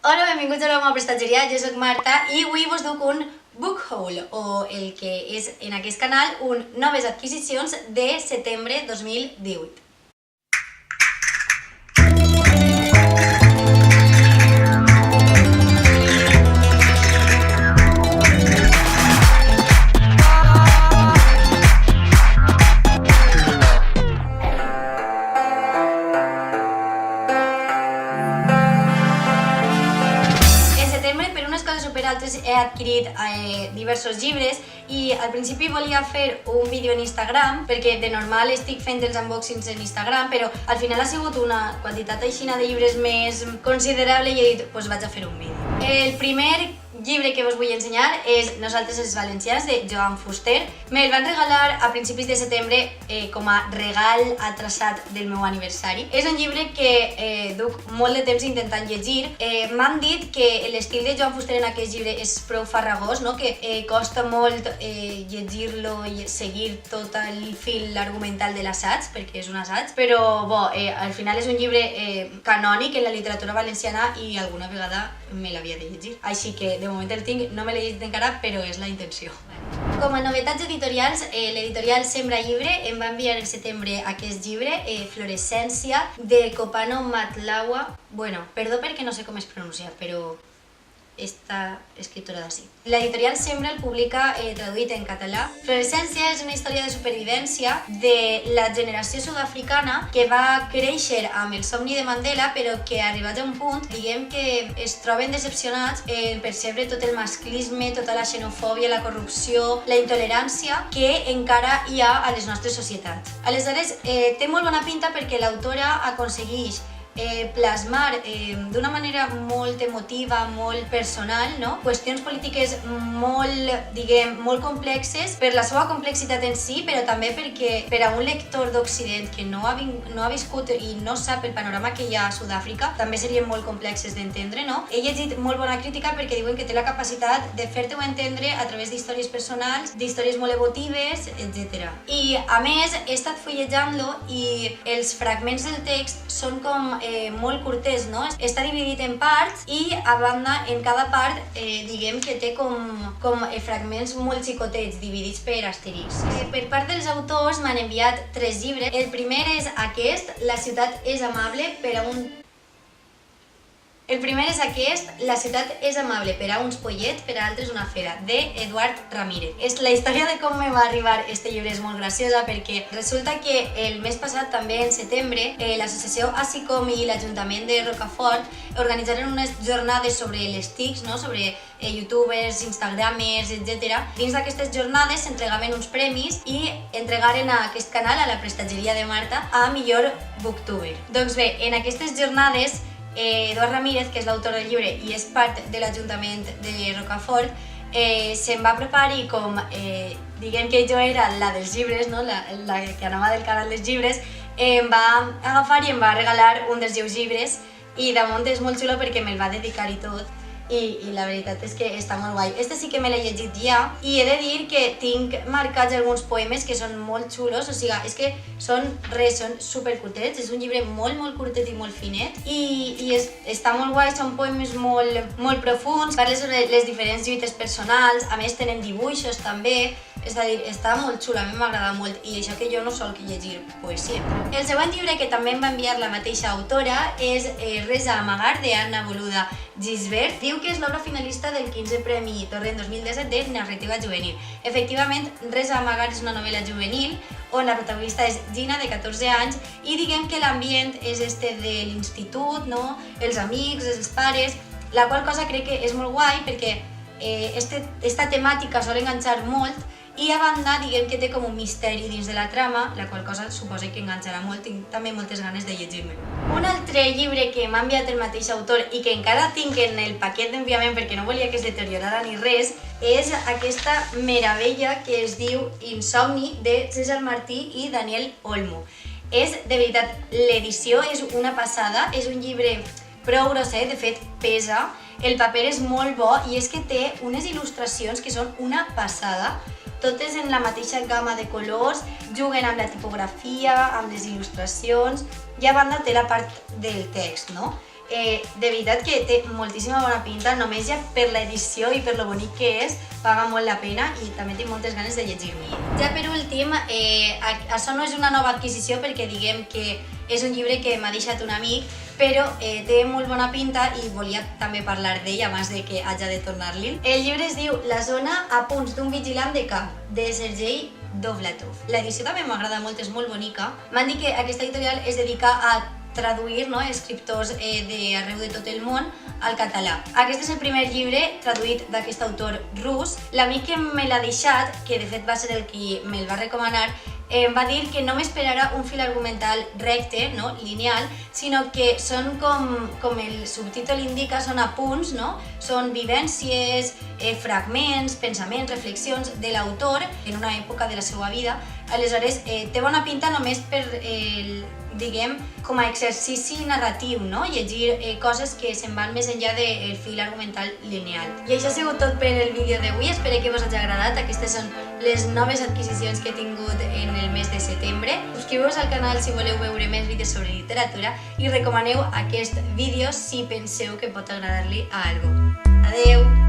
Hola, benvinguts a la meva prestatgeria, jo soc Marta i avui vos duc un book haul, o el que és en aquest canal un noves adquisicions de setembre 2018. Altres he adquirit diversos llibres i al principi volia fer un vídeo en Instagram perquè de normal estic fent els unboxings en Instagram, però al final ha sigut una quantitat aixina de llibres més considerable i he dit, doncs vaig a fer un vídeo. El primer llibre que us vull ensenyar és Nosaltres els valencians, de Joan Fuster. Me'l van regalar a principis de setembre com a regal atrasat del meu aniversari. És un llibre que duc molt de temps intentant llegir. M'han dit que l'estil de Joan Fuster en aquest llibre és prou farragós, que costa molt llegir-lo i seguir tot el fil argumental de l'assaig, perquè és un assaig, però al final és un llibre canònic en la literatura valenciana i alguna vegada me l'havia de llegir. Així que de moment el tinc, no me l'he llegit encara, però és la intenció. Com a novetats editorials, l'editorial Sembra Llibre em va enviar el setembre aquest llibre, Florescència, de Copano Matlawa. Bueno, perdó perquè no sé com es pronuncia, però esta escriptora d'ací. L'editorial Sembra el publica traduït en català. Florescència és una història de supervivència de la generació sud-africana que va créixer amb el somni de Mandela, però que arribats a un punt, diguem que es troben decepcionats en percebre tot el masclisme, tota la xenofòbia, la corrupció, la intolerància que encara hi ha a les nostres societats. Aleshores, té molt bona pinta perquè l'autora aconsegueix plasmar d'una manera molt emotiva, molt personal, qüestions polítiques molt complexes per la seva complexitat en si, però també perquè per a un lector d'Occident que no ha viscut i no sap el panorama que hi ha a Sud-àfrica, també serien molt complexes d'entendre. He llegit molt bona crítica perquè diuen que té la capacitat de fer-te-ho entendre a través d'històries personals, d'històries molt emotives, etc. I a més, he estat fullejant-lo i els fragments del text són com molt curtets, Està dividit en parts i a banda en cada part diguem que té com fragments molt xicotets dividits per asteriscs. Per part dels autors m'han enviat 3 llibres. El primer és aquest, La ciutat és amable per a uns pollets, per a altres una fera, de Eduard Ramírez. La història de com me va arribar este llibre és molt graciosa perquè resulta que el mes passat, també en setembre, l'associació ASICOM i l'Ajuntament de Rocafort organitzaren unes jornades sobre les TICs, sobre youtubers, instagramers, etc. Dins d'aquestes jornades s'entregaven uns premis i entregaren a aquest canal, a la prestatgeria de Marta, a millor booktuber. Doncs bé, en aquestes jornades Eduard Ramírez, que és l'autor del llibre i és part de l'Ajuntament de Rocafort, se'n va apropar i com diguem que jo era la dels llibres, la que anava del canal dels llibres, em va agafar i em va regalar un dels seus llibres i damunt és molt xulo perquè me'l va dedicar i tot. I la veritat és que està molt guai. Este sí que me l'he llegit ja i he de dir que tinc marcats alguns poemes que són molt xulos, o sigui, és que són supercurtets, és un llibre molt curtet i molt finet i està molt guai, són poemes molt profuns, parla sobre les diferents lluites personals, a més tenen dibuixos també, és a dir, està molt xulo, a mi m'agrada molt i això que jo no solc llegir poesia. El següent llibre que també em va enviar la mateixa autora és Res a amagar, de Anna Boluda Gisbert. Diu que és l'obra finalista del 15è Premi Torrent 2017 de narrativa juvenil. Efectivament, Res a amagar és una novel·la juvenil on la protagonista és Gina, de 14 anys, i diguem que l'ambient és este de l'institut, els amics, els pares, la qual cosa crec que és molt guai perquè esta temàtica sol enganxar molt i a banda diguem que té com un misteri dins de la trama, la qual cosa suposa que enganxarà molt, tinc també moltes ganes de llegir-me. Un altre llibre que m'ha enviat el mateix autor i que encara tinc en el paquet d'enviament perquè no volia que es deteriorara ni res, és aquesta meravella que es diu Insomni, de César Martí i Daniel Olmo. És, de veritat, l'edició és una passada, és un llibre prou grosset, de fet pesa, el paper és molt bo i és que té unes il·lustracions que són una passada, totes en la mateixa gamma de colors, juguen amb la tipografia, amb les il·lustracions i a banda té la part del text, de veritat que té moltíssima bona pinta, només ja per l'edició i per lo bonic que és, paga molt la pena i també tinc moltes ganes de llegir-me. Ja per últim, això no és una nova adquisició perquè diguem que és un llibre que m'ha deixat un amic, però té molt bona pinta i volia també parlar d'ell abans de que haja de tornar-li. El llibre es diu La zona a punts d'un vigilant de camp, de Sergei Dovlatov. L'edició també m'agrada molt, és molt bonica. M'han dit que aquesta editorial es dedica a traduir escriptors d'arreu de tot el món al català. Aquest és el primer llibre traduït d'aquest autor rus. L'amic que me l'ha deixat, que de fet va ser el qui me'l va recomanar, em va dir que no m'esperara un fil argumental recte, lineal, sinó que són com el subtítol indica, són apunts, són vivències, fragments, pensaments, reflexions de l'autor en una època de la seva vida. Aleshores, té bona pinta només per com a exercici narratiu, llegir coses que se'n van més enllà del fil argumental lineal. I això ha sigut tot per el vídeo d'avui, espero que us hagi agradat. Aquestes són les noves adquisicions que he tingut en el mes de setembre. Subscriveu-vos al canal si voleu veure més vídeos sobre literatura i recomaneu aquest vídeo si penseu que pot agradar-li a algú. Adeu!